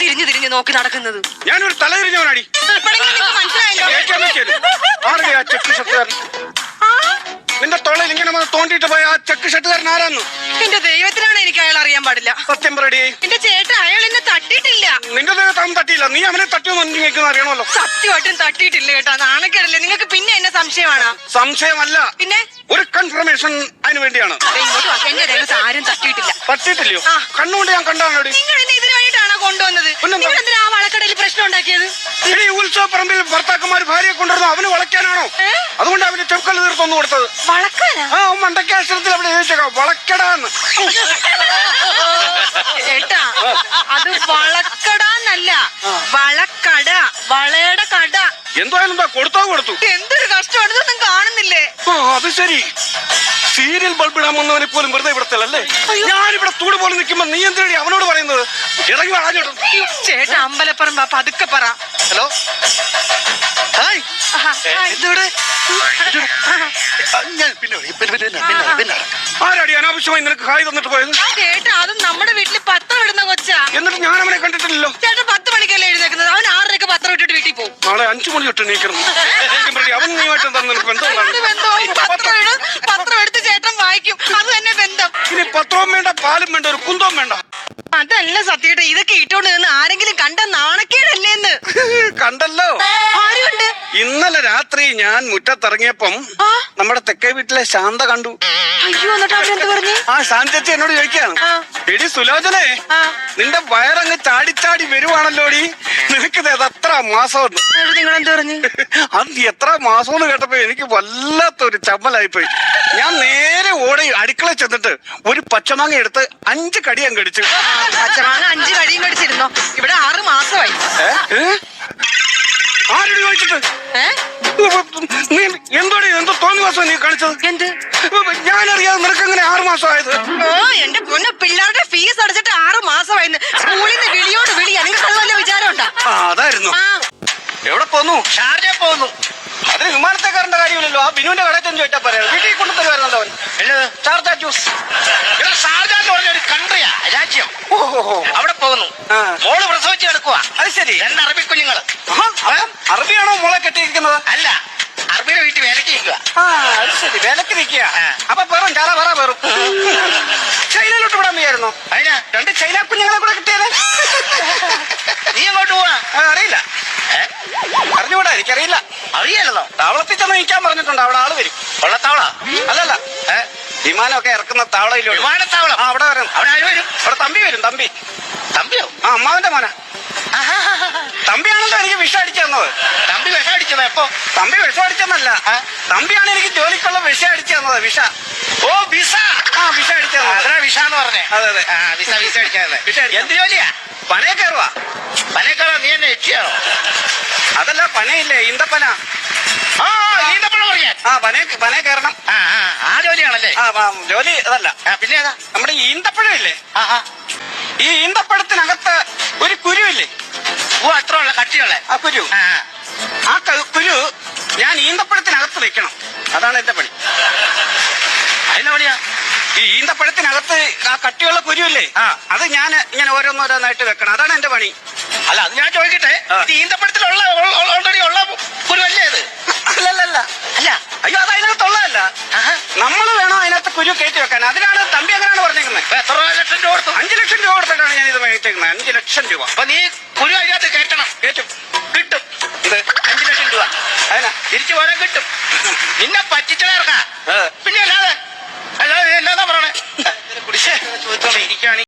തിരിഞ്ഞു തിരിഞ്ഞു നോക്കി നടക്കുന്നത്? ഞാനൊരു തലതിരിഞ്ഞവനാടി. മനസ്സിലായല്ലോ. ചെക്ക് ഷർട്ടുകാരൻ നിന്റെ തൊള്ളയിൽ ഇങ്ങനെ തോണ്ടിട്ട് പോയ ആ ചെക്ക് ഷർട്ടുകാരൻ ആരാന്ന്? എന്റെ ദൈവത്തിനാണ് എനിക്ക് അയാൾ അറിയാൻ പാടില്ല. സത്യം പറയടി. എന്റെ ചേട്ടൻ അയാൾ എന്നെ തട്ടിയിട്ടില്ല. നിന്റെ ദൈവം തട്ടിയില്ല, നീ അവനെ തട്ടിയൊന്നും നിങ്ങൾക്ക് അറിയണമല്ലോ. സത്യമായിട്ടും തട്ടിയിട്ടില്ല കേട്ടോ. നാണക്കേടല്ലേ നിങ്ങൾക്ക്? പിന്നെ എന്നെ സംശയമാണ്. സംശയമല്ല, പിന്നെ ഒരു കൺഫർമേഷൻ അതിന് വേണ്ടിയാണ്. ഇങ്ങോട്ട് വാ. എന്റെ രഹസ്യം ആരും തട്ടിയിട്ടില്ല. തട്ടിയിട്ടില്ലയോ? കണ്ണുകൊണ്ട് ഞാൻ കണ്ടാണോ? നിങ്ങൾ എന്നെ ഇതിനു വേണ്ടിയിട്ടാണോ കൊണ്ടുവന്നത്? നിങ്ങൾ എന്തിനാ ആ വളക്കടയിൽ പ്രശ്നം ഉണ്ടാക്കിയത്? ഈ ഉത്സവ പറമ്പിൽ ഭർത്താക്കന്മാർ ഭാര്യയെ കൊണ്ടുവരുന്നു അവന് വളയ്ക്കാനാണോ? അതുകൊണ്ട് അവന് ചെറുക്കൽ തീർത്തൊന്നു കൊടുത്തത്. വളക്കാനാ? ആ മണ്ടക്കാശ്രത്തിൽ അവിടെ ചോദിച്ചേക്കാം വളക്കടാന്ന്. ചേട്ടാ, അത് വളക്കടാന്നല്ല, വളക്കട, വളയുടെ കട. എന്തായാലും കൊടുത്തോ കൊടുത്തു. എന്തൊരു കഷ്ടമാണ്, ഇതൊന്നും കാണുന്നില്ലേ? അത് ശരി. സീരിയൽ ബൾബ് ഇടാൻ വന്നവനെ പോലും വെറുതെ വിടത്തില്ലല്ലേ? ഞാനിവിടെ തൂട് പോലെ നിൽക്കുമ്പോ നീ എന്തിനാണ് അവനോട് പറയുന്നത്? ഇറങ്ങി വാങ്ങോട്ടും. ചേട്ടാ അമ്പലപ്പുറം പതുക്കെ പറ. Hello, hi. ആരാടി അനാവശ്യമായി നിനക്ക് ഹായ് തന്നിട്ട് പോയത്? ചേട്ടാ, അതും നമ്മുടെ വീട്ടിൽ പത്രം ഇടുന്ന കൊച്ചാ. എന്നിട്ട് ഞാൻ അവനെ കണ്ടിട്ടില്ലല്ലോ. ചേട്ടൻ 10 മണിക്കല്ലേ എഴുന്നേക്കുന്നത്? അവൻ 6:30 പത്രം ഇട്ടിട്ട് വീട്ടിൽ പോകും. നാളെ 5 മണി തൊട്ട് നീക്കണം. അവൻ നീമായിട്ട് പത്രം എടുത്ത് ചേട്ടൻ വായിക്കും. അത് തന്നെ ബന്ധം. ഇനി പത്രവും വേണ്ട, പാലും വേണ്ട, ഒരു കുന്തവും വേണ്ട. അതല്ല സത്യേട്ടാ, ഇതൊക്കെ ഇട്ടോണ്ട് നിന്ന് ആരെങ്കിലും കണ്ട നാണക്കേടല്ലേന്ന്. കണ്ടല്ലോ. ആരുണ്ട്? ഇന്നലെ രാത്രി ഞാൻ മുറ്റത്തിറങ്ങിയപ്പം നമ്മുടെ തെക്കേ വീട്ടിലെ ശാന്ത കണ്ടു. അയ്യോ, എന്നിട്ട് അവരെന്ത് പറഞ്ഞു? ആ ശാന്ത ചേച്ചി എന്നോട് ചോദിക്കാണ്, എടി സുലോചനെ, നിന്റെ വയറങ്ങ് ചാടി വരുവാണല്ലോടി, നിനക്കിത് എത്ര മാസം? നിങ്ങളെന്ത് പറഞ്ഞു? അത് എത്ര മാസം എന്ന് കേട്ടപ്പോ എനിക്ക് വല്ലാത്തൊരു ചമ്മലായിപ്പോയി. ഞാൻ നേരെ ഓടി അടുക്കള ചെന്നിട്ട് ഒരു പച്ചമാങ്ങ എടുത്ത് 5 കടിയാൻ കടിച്ചു. പച്ചമാങ്ങ 5 കടിയും കടിച്ചിരുന്നോ? ഇവിടെ 6 മാസമായി. ആരോട് ചോദിച്ചിട്ട്? നീ എന്തോ തോന്നി മാസം നീ കാണിച്ചത്? എന്ത്? ഞാനറിയാതെ നിനക്ക് എങ്ങനെ 6 മാസമായത്? എന്റെ പൊന്നെ, പിള്ളേരുടെ ഫീസ് അടച്ചിട്ട് 6 മാസമായിരുന്നു. സ്കൂളിൽ നിന്ന് വിളിയോട് വിളിയാ. നിങ്ങൾക്ക് വല്ല വിചാരം ഉണ്ടാ? അതായിരുന്നു. എവിടെ പോന്നു? ഷാർജ പോന്നു. അതിന് വിമാനത്തെക്കാരന്റെ കാര്യമില്ലല്ലോ. ആ ബിനുവിന്റെ കടയിൽ ചെന്ന് ചോദിച്ചാൽ പറയാം. വീട്ടിൽ കൊണ്ടു തരുമായിരുന്നല്ലോ അവൻ. Sharjah juice. ഷാർജ എന്ന് പറഞ്ഞ ഒരു കൺട്രിയാ, രാജ്യം. അവിടെ പോകുന്നു. മോള് പ്രസവിച്ച് കിടക്കുക. അത് ശരി. 2 അറബി കുഞ്ഞുങ്ങള്. അറബിയാണോ മോളെ കെട്ടിയിരിക്കുന്നത്? അല്ല, അറബിയുടെ വീട്ടിൽ വേലക്ക് നിൽക്കുക. അത് ശരി, വേലക്ക് നിൽക്കുക. അപ്പൊ പേറും ചാറ പറ പേറും. ചൈനയിലോട്ട് വിടാൻ വയ്യായിരുന്നോ? അതിനാ 2 ചൈന കുഞ്ഞുങ്ങളെ കൂടെ കിട്ടിയത്. നീ അങ്ങോട്ട് പോവാ? അറിയില്ല. അറിഞ്ഞുകൂടാ, എനിക്കറിയില്ല. അറിയാലോ. താവളത്തിൽ ചെന്ന് നിൽക്കാൻ പറഞ്ഞിട്ടുണ്ട്. അവിടെ ആള് വരും. വെള്ളത്താവള? അല്ലല്ല, വിമാനമൊക്കെ ഇറക്കുന്ന താവളയിലോ. വിമാനത്താവളം? അവിടെ വരും. അവിടെ ആര് വരും? അവിടെ തമ്പി വരും. തമ്പി. തമ്പിയോ? ആ, അമ്മാവന്റെ മോന. തമ്പിയാണല്ലോ എനിക്ക് വിഷം അടിച്ചു തന്നത്. തമ്പി വിഷം അടിച്ചത് എപ്പോ? തമ്പി വിഷം അടിച്ചെന്നല്ല, തമ്പിയാണ് എനിക്ക് ജോലിക്കുള്ള വിഷം അടിച്ചു തന്നത്. വിഷ. ഓ, വിസ. ആ, വിഷ അടിച്ചു തന്നത്. അതാ വിഷ എന്ന് പറഞ്ഞേ. അതെ അതെ, വിസ അടിച്ചതല്ലേ. വിഷ. എന്ത് ജോലിയാ? പനയെ കയറുവാ. പനയെ കയറുവാ. നീ എന്നെ രക്ഷിയാണോ? അതല്ല, പനയില്ലേ, ഈന്തപ്പന. ആ, ഈന്തപ്പന പറയാൻ. ആ, പനയെ കയറണം. ആ ജോലിയാണല്ലേ? ആ, ജോലി അതല്ല. പിന്നെ ഏതാ? നമ്മുടെ ഈന്തപ്പഴം ഇല്ലേ, ഈ ഈന്തപ്പഴത്തിനകത്ത് ഒരു കുരുവില്ലേ? ഓ, അത്ര ഉള്ള കട്ടിയുള്ള ആ കുരു. ആ കുരു ഞാൻ ഈന്തപ്പഴത്തിനകത്ത് വെക്കണം. അതാണ് എന്റെ പണി. അതിന്റെ പണിയാ? ഈ ഈന്തപ്പഴത്തിനകത്ത് ആ കട്ടിയുള്ള കുരുവില്ലേ, അത് ഞാൻ ഇങ്ങനെ ഓരോന്നോരോന്നായിട്ട് വെക്കണം. അതാണ് എന്റെ പണി. അല്ല, അത് ഞാൻ ചോദിക്കട്ടെ, ഈന്തപ്പഴത്തിലുള്ള ഓൾറെഡി ഉള്ള കുരുവല്ലേ അത്? അല്ലല്ല. അല്ല, അയ്യോ, അത് അതിനകത്തുള്ളതല്ല. നമ്മൾ വേണം അതിനകത്ത് കുരു കയറ്റി വെക്കാൻ. അതിനാണ് തമ്പി അങ്ങനെയാണ് പറഞ്ഞേക്കുന്നത്. എത്ര ലക്ഷം രൂപ കൊടുത്തു? 5 ലക്ഷം രൂപ കൊടുത്തിട്ടാണ് ഞാൻ ഇത് മേടിച്ചേക്കുന്നത്. 5 ലക്ഷം രൂപ. അപ്പൊ നീ കുരു അതിനകത്ത് കയറ്റണം. കയറ്റും. കിട്ടും. ഇത് 5 ലക്ഷം രൂപ. അതിനാ തിരിച്ചു പോരാൻ കിട്ടും. നിന്നെ പറ്റിച്ചിറക്കാം. പിന്നെ അല്ലാതെ